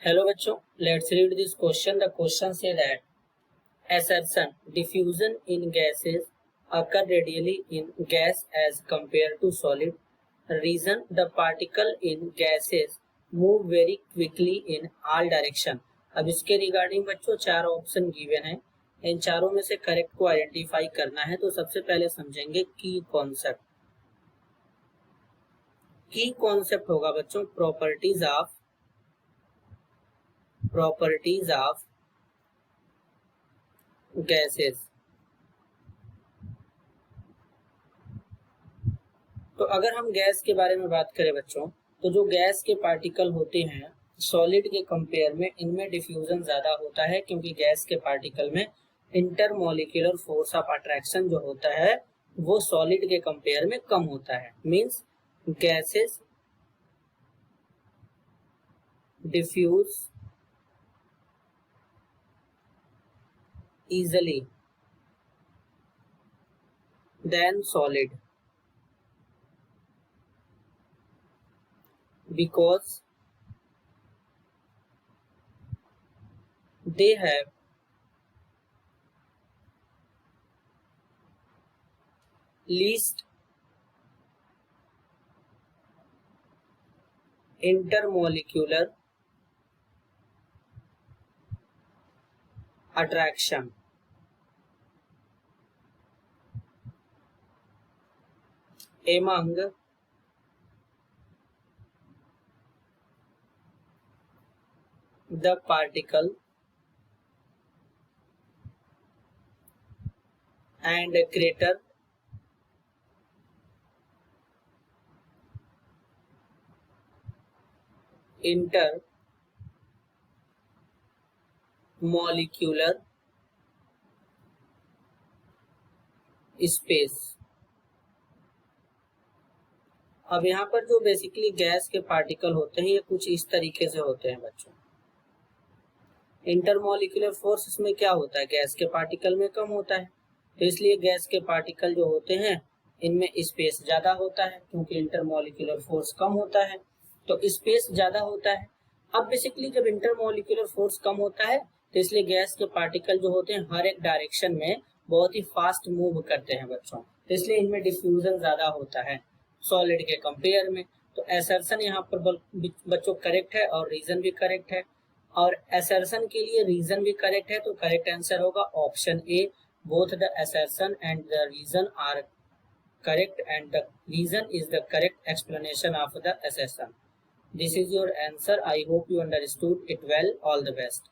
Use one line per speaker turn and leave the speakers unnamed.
Hello बच्चों, let's read this question. The question say that assertion diffusion in gases occur radially in gas as compared to solid. Reason the particle in gases move very quickly in all direction. अब इसके regarding बच्चों चार option given है, इन चारों में से correct को identify करना है। तो सबसे पहले समझेंगे की कॉन्सेप्ट। की कॉन्सेप्ट होगा बच्चों प्रॉपर्टीज ऑफ गैसेस। तो अगर हम गैस के बारे में बात करें बच्चों, तो जो गैस के पार्टिकल होते हैं सॉलिड के कंपेयर में इनमें डिफ्यूजन ज्यादा होता है, क्योंकि गैस के पार्टिकल में इंटरमोलिक्यूलर फोर्स ऑफ अट्रैक्शन जो होता है वो सॉलिड के कंपेयर में कम होता है। Means gases diffuse easily than solid because they have least intermolecular attraction among the particle and greater intermolecular space। अब यहाँ पर जो बेसिकली गैस के पार्टिकल होते हैं ये कुछ इस तरीके से होते हैं बच्चों। इंटरमोलिक्यूलर फोर्स इसमें क्या होता है, गैस के पार्टिकल में कम होता है, तो इसलिए गैस के पार्टिकल जो होते हैं इनमें स्पेस ज्यादा होता है, क्योंकि इंटरमोलिक्यूलर फोर्स कम होता है तो स्पेस ज्यादा होता है। अब बेसिकली जब इंटरमोलिक्यूलर फोर्स कम होता है तो इसलिए गैस के पार्टिकल जो होते हैं हर एक डायरेक्शन में बहुत ही फास्ट मूव करते हैं बच्चों, तो इसलिए इनमें डिफ्यूजन ज्यादा होता है सॉलिड के कंपेयर में। तो असर्शन यहाँ पर बच्चों करेक्ट है और रीजन भी करेक्ट है, और असर्शन के लिए रीजन भी करेक्ट है, तो करेक्ट आंसर होगा option A. Both the assertion and the reason are correct and the reason is the correct explanation of the assertion. This is your answer. I hope you understood it well. All the best.